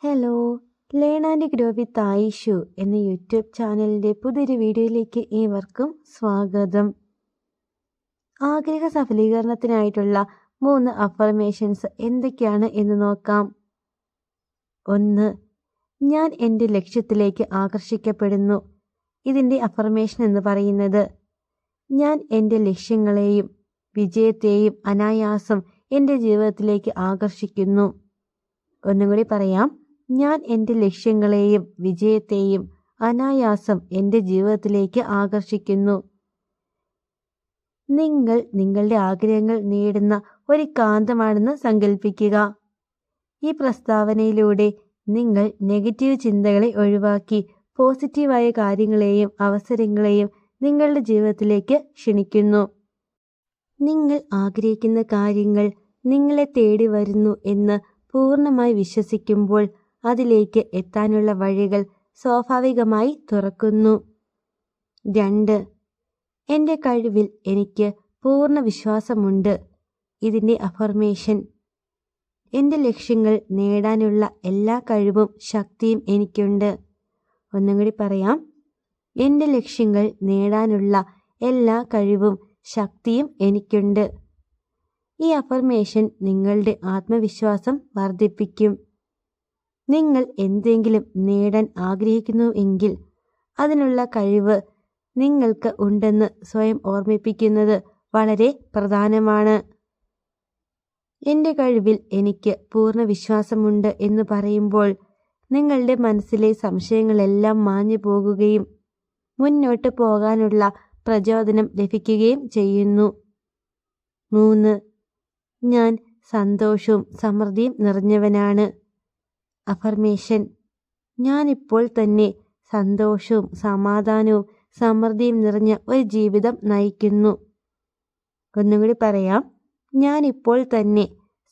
Hello, learn and grow with Ayshu എന്ന YouTube ചാനലിൻ്റെ പുതിയൊരു വീഡിയോയിലേക്ക് ഏവർക്കും സ്വാഗതം. ആഗ്രഹ സഫലീകരണത്തിനായിട്ടുള്ള 3 അഫർമേഷൻസ് എന്തൊക്കെയാണ് എന്ന് നോക്കാം. 1. ഞാൻ എൻ്റെ ലക്ഷ്യത്തിലേക്ക് ആകർഷിക്കപ്പെടുന്നു. ഇതിൻ്റെ അഫർമേഷൻ എന്ന് പറയുന്നത്, ഞാൻ എൻ്റെ ലക്ഷ്യങ്ങളെയും വിജയത്തെയും അനായാസം എൻ്റെ ജീവിതത്തിലേക്ക് ആകർഷിക്കുന്നു. ഒന്നും കൂടി പറയാം. ഞാൻ എൻ്റെ ലക്ഷ്യങ്ങളെയും വിജയത്തെയും അനായാസം എൻ്റെ ജീവിതത്തിലേക്ക് ആകർഷിക്കുന്നു. നിങ്ങൾ നിങ്ങളുടെ ആഗ്രഹങ്ങൾ നേടുന്ന ഒരു കാന്തമാണെന്ന് സങ്കല്പിക്കുക. ഈ പ്രസ്താവനയിലൂടെ നിങ്ങൾ നെഗറ്റീവ് ചിന്തകളെ ഒഴിവാക്കി പോസിറ്റീവായ കാര്യങ്ങളെയും അവസരങ്ങളെയും നിങ്ങളുടെ ജീവിതത്തിലേക്ക് ക്ഷണിക്കുന്നു. നിങ്ങൾ ആഗ്രഹിക്കുന്ന കാര്യങ്ങൾ നിങ്ങളെ തേടി വരുന്നു എന്ന് പൂർണ്ണമായി വിശ്വസിക്കുമ്പോൾ അതിലേക്ക് എത്താനുള്ള വഴികൾ സ്വാഭാവികമായി തുറക്കുന്നു. 2. എൻ്റെ കഴിവിൽ എനിക്ക് പൂർണ്ണ വിശ്വാസമുണ്ട്. ഇതിൻ്റെ അഫർമേഷൻ, എൻ്റെ ലക്ഷ്യങ്ങൾ നേടാനുള്ള എല്ലാ കഴിവും ശക്തിയും എനിക്കുണ്ട്. ഒന്നും കൂടി പറയാം. എൻ്റെ ലക്ഷ്യങ്ങൾ നേടാനുള്ള എല്ലാ കഴിവും ശക്തിയും എനിക്കുണ്ട്. ഈ അഫർമേഷൻ നിങ്ങളുടെ ആത്മവിശ്വാസം വർദ്ധിപ്പിക്കും. നിങ്ങൾ എന്തെങ്കിലും നേടാൻ ആഗ്രഹിക്കുന്നു എങ്കിൽ അതിനുള്ള കഴിവ് നിങ്ങൾക്ക് ഉണ്ടെന്ന് സ്വയം ഓർമ്മിപ്പിക്കുന്നത് വളരെ പ്രധാനമാണ്. എൻ്റെ കഴിവിൽ എനിക്ക് പൂർണ്ണ വിശ്വാസമുണ്ട് എന്ന് പറയുമ്പോൾ നിങ്ങളുടെ മനസ്സിലെ സംശയങ്ങളെല്ലാം മാഞ്ഞു പോകുകയും മുന്നോട്ട് പോകാനുള്ള പ്രചോദനം ലഭിക്കുകയും ചെയ്യുന്നു. 3. ഞാൻ സന്തോഷവും സമൃദ്ധിയും നിറഞ്ഞവനാണ്. അഫർമേഷൻ, ഞാനിപ്പോൾ തന്നെ സന്തോഷവും സമാധാനവും സമൃദ്ധിയും നിറഞ്ഞ ഒരു ജീവിതം നയിക്കുന്നു. ഒന്നും കൂടി പറയാം. ഞാനിപ്പോൾ തന്നെ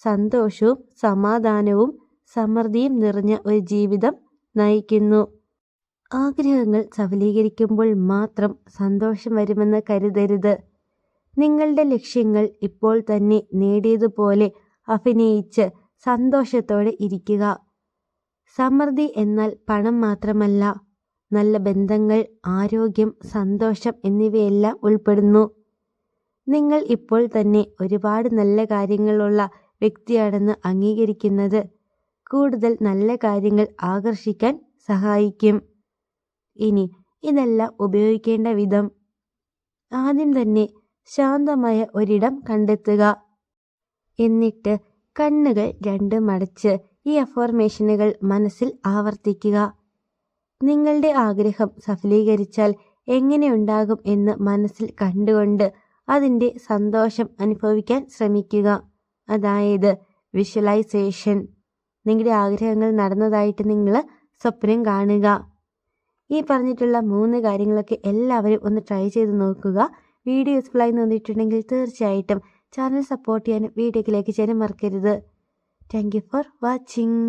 സന്തോഷവും സമാധാനവും സമൃദ്ധിയും നിറഞ്ഞ ഒരു ജീവിതം നയിക്കുന്നു. ആഗ്രഹങ്ങൾ സഫലീകരിക്കുമ്പോൾ മാത്രം സന്തോഷം വരുമെന്ന് കരുതരുത്. നിങ്ങളുടെ ലക്ഷ്യങ്ങൾ ഇപ്പോൾ തന്നെ നേടിയതുപോലെ അഭിനയിച്ച് സന്തോഷത്തോടെ ഇരിക്കുക. സമൃദ്ധി എന്നാൽ പണം മാത്രമല്ല, നല്ല ബന്ധങ്ങൾ, ആരോഗ്യം, സന്തോഷം എന്നിവയെല്ലാം ഉൾപ്പെടുന്നു. നിങ്ങൾ ഇപ്പോൾ തന്നെ ഒരുപാട് നല്ല കാര്യങ്ങളുള്ള വ്യക്തിയാണെന്ന് അംഗീകരിക്കുന്നത് കൂടുതൽ നല്ല കാര്യങ്ങൾ ആകർഷിക്കാൻ സഹായിക്കും. ഇനി ഇതെല്ലാം ഉപയോഗിക്കേണ്ട വിധം. ആദ്യം തന്നെ ശാന്തമായ ഒരിടം കണ്ടെത്തുക. എന്നിട്ട് കണ്ണുകൾ രണ്ടും അടച്ച് ഈ അഫർമേഷനുകൾ മനസ്സിൽ ആവർത്തിക്കുക. നിങ്ങളുടെ ആഗ്രഹം സഫലീകരിച്ചാൽ എങ്ങനെയുണ്ടാകും എന്ന് മനസ്സിൽ കണ്ടുകൊണ്ട് അതിൻ്റെ സന്തോഷം അനുഭവിക്കാൻ ശ്രമിക്കുക. അതായത് വിഷ്വലൈസേഷൻ. നിങ്ങളുടെ ആഗ്രഹങ്ങൾ നടന്നതായിട്ട് നിങ്ങൾ സ്വപ്നം കാണുക. ഈ പറഞ്ഞിട്ടുള്ള 3 കാര്യങ്ങളൊക്കെ എല്ലാവരും ഒന്ന് ട്രൈ ചെയ്ത് നോക്കുക. വീഡിയോ യൂസ്ഫുള്ളായി തോന്നിയിട്ടുണ്ടെങ്കിൽ തീർച്ചയായിട്ടും ചാനൽ സപ്പോർട്ട് ചെയ്യാനും വീഡിയോയിലേക്ക് ചെയ്യാനും മറക്കരുത്. Thank you for watching.